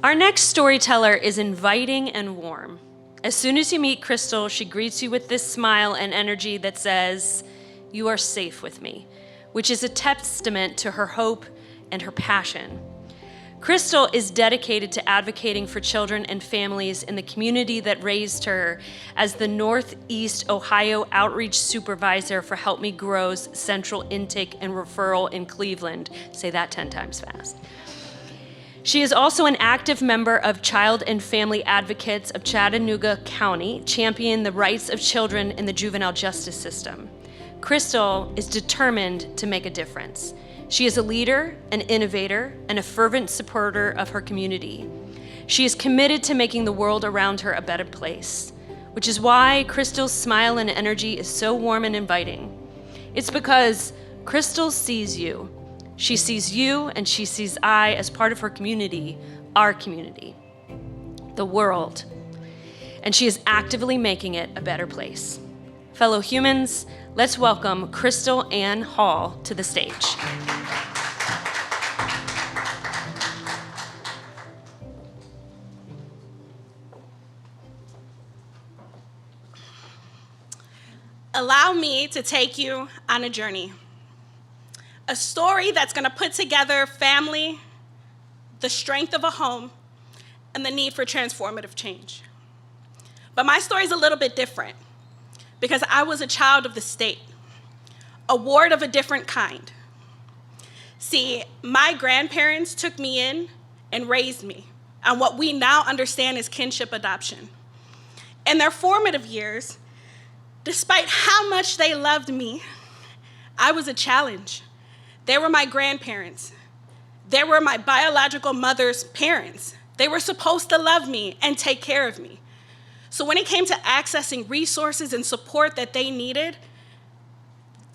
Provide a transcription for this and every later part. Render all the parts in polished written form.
Our next storyteller is inviting and warm. As soon as you meet Crystal, she greets you with this smile and energy that says, "You are safe with me," which is a testament to her hope and her passion. Crystal is dedicated to advocating for children and families in the community that raised her as the Northeast Ohio Outreach Supervisor for Help Me Grow's Central Intake and Referral in Cleveland. Say that 10 times fast. She is also an active member of Child and Family Advocates of Chattanooga County, championing the rights of children in the juvenile justice system. Crystal is determined to make a difference. She is a leader, an innovator, and a fervent supporter of her community. She is committed to making the world around her a better place, which is why Crystal's smile and energy is so warm and inviting. It's because Crystal sees you. She sees you and she sees I as part of her community, our community, the world. And she is actively making it a better place. Fellow humans, let's welcome Crystal Ann Hall to the stage. Allow me to take you on a journey. A story that's gonna put together family, the strength of a home, and the need for transformative change. But my story is a little bit different because I was a child of the state, a ward of a different kind. See, my grandparents took me in and raised me on what we now understand as kinship adoption. In their formative years, despite how much they loved me, I was a challenge. They were my grandparents. They were my biological mother's parents. They were supposed to love me and take care of me. So when it came to accessing resources and support that they needed,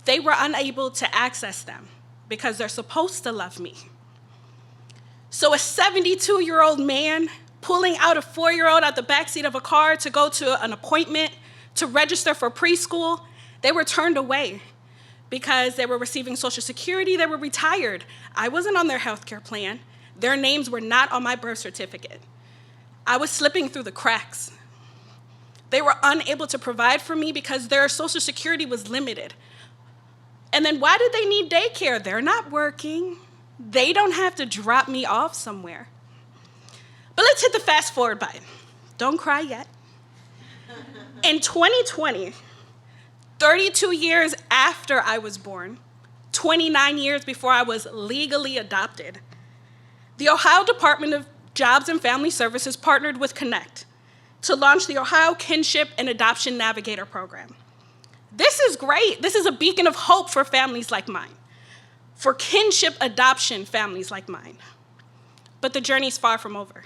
they were unable to access them because they're supposed to love me. So a 72-year-old man pulling out a 4-year-old out the backseat of a car to go to an appointment to register for preschool, they were turned away because they were receiving Social Security, they were retired. I wasn't on their healthcare plan. Their names were not on my birth certificate. I was slipping through the cracks. They were unable to provide for me because their Social Security was limited. And then why did they need daycare? They're not working. They don't have to drop me off somewhere. But let's hit the fast forward button. Don't cry yet. In 2020, 32 years after I was born, 29 years before I was legally adopted, the Ohio Department of Jobs and Family Services partnered with Connect to launch the Ohio Kinship and Adoption Navigator Program. This is great. This is a beacon of hope for families like mine, for kinship adoption families like mine. But the journey's far from over.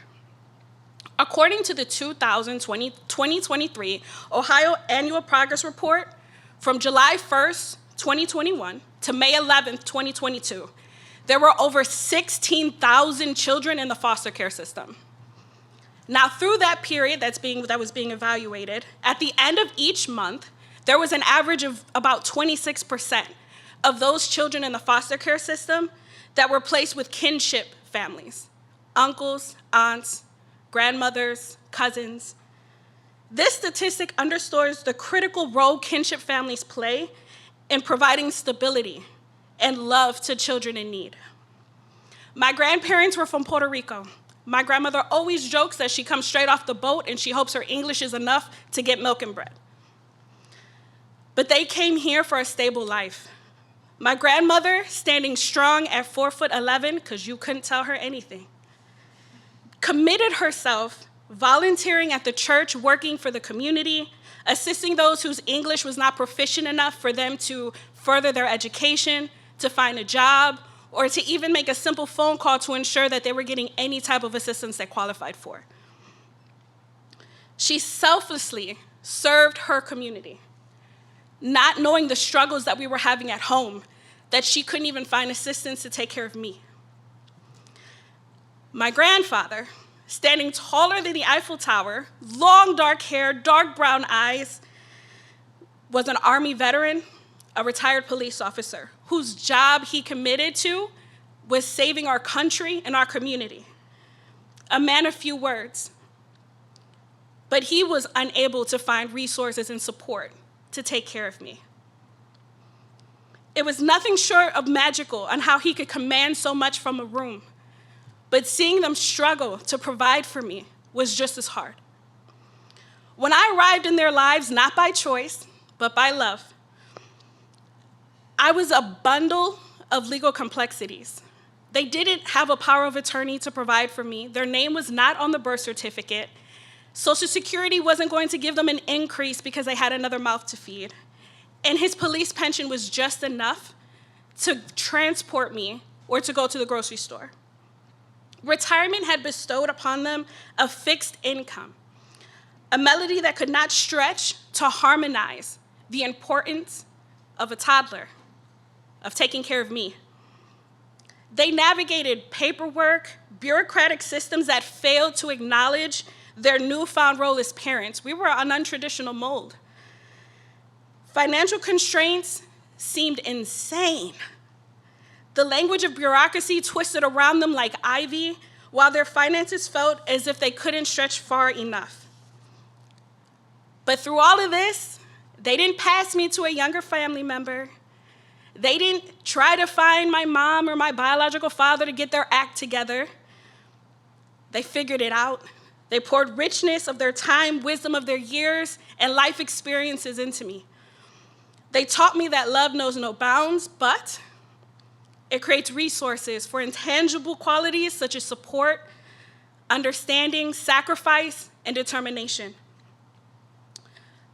According to the 2023 Ohio Annual Progress Report, from July 1st, 2021 to May 11th, 2022, there were over 16,000 children in the foster care system. Now, through that period that was being evaluated, at the end of each month, there was an average of about 26% of those children in the foster care system that were placed with kinship families, uncles, aunts, grandmothers, cousins. This statistic underscores the critical role kinship families play in providing stability and love to children in need. My grandparents were from Puerto Rico. My grandmother always jokes that she comes straight off the boat and she hopes her English is enough to get milk and bread. But they came here for a stable life. My grandmother, standing strong at 4'11", because you couldn't tell her anything, committed herself, volunteering at the church, working for the community, assisting those whose English was not proficient enough for them to further their education, to find a job, or to even make a simple phone call to ensure that they were getting any type of assistance they qualified for. She selflessly served her community, not knowing the struggles that we were having at home, that she couldn't even find assistance to take care of me. My grandfather, standing taller than the Eiffel Tower, long dark hair, dark brown eyes, was an Army veteran, a retired police officer, whose job he committed to was saving our country and our community. a man of few words, but he was unable to find resources and support to take care of me. It was nothing short of magical on how he could command so much from a room, but seeing them struggle to provide for me was just as hard. When I arrived in their lives, not by choice, but by love, I was a bundle of legal complexities. They didn't have a power of attorney to provide for me. Their name was not on the birth certificate. Social Security wasn't going to give them an increase because they had another mouth to feed. And his police pension was just enough to transport me or to go to the grocery store. Retirement had bestowed upon them a fixed income, a melody that could not stretch to harmonize the importance of a toddler, of taking care of me. They navigated paperwork, bureaucratic systems that failed to acknowledge their newfound role as parents. We were an untraditional mold. Financial constraints seemed insane. The language of bureaucracy twisted around them like ivy, while their finances felt as if they couldn't stretch far enough. But through all of this, they didn't pass me to a younger family member. They didn't try to find my mom or my biological father to get their act together. They figured it out. They poured richness of their time, wisdom of their years, and life experiences into me. They taught me that love knows no bounds, but it creates resources for intangible qualities such as support, understanding, sacrifice, and determination.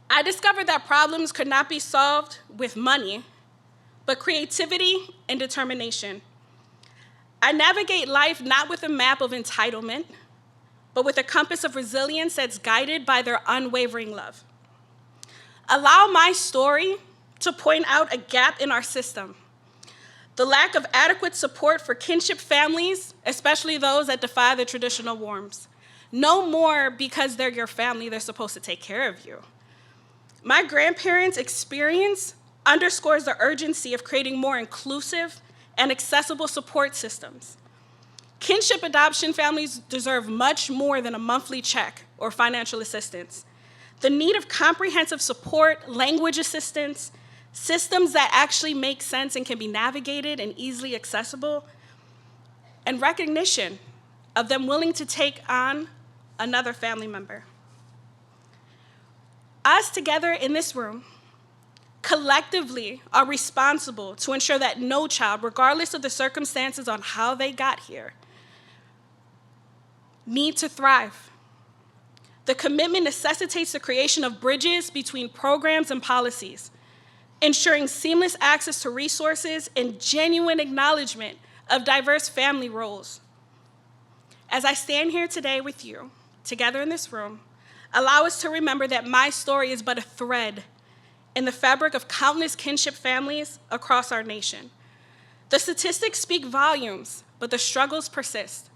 I discovered that problems could not be solved with money, but creativity and determination. I navigate life not with a map of entitlement, but with a compass of resilience that's guided by their unwavering love. Allow my story to point out a gap in our system: the lack of adequate support for kinship families, especially those that defy the traditional norms. No more because they're your family, they're supposed to take care of you. My grandparents' experience underscores the urgency of creating more inclusive and accessible support systems. Kinship adoption families deserve much more than a monthly check or financial assistance. The need of comprehensive support, language assistance, systems that actually make sense and can be navigated and easily accessible, and recognition of them willing to take on another family member. Us together in this room collectively are responsible to ensure that no child, regardless of the circumstances on how they got here, need to thrive. The commitment necessitates the creation of bridges between programs and policies, ensuring seamless access to resources and genuine acknowledgement of diverse family roles. As I stand here today with you, together in this room, allow us to remember that my story is but a thread in the fabric of countless kinship families across our nation. The statistics speak volumes, but the struggles persist.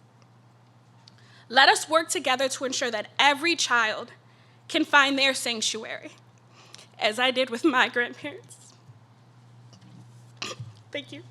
Let us work together to ensure that every child can find their sanctuary, as I did with my grandparents. Thank you.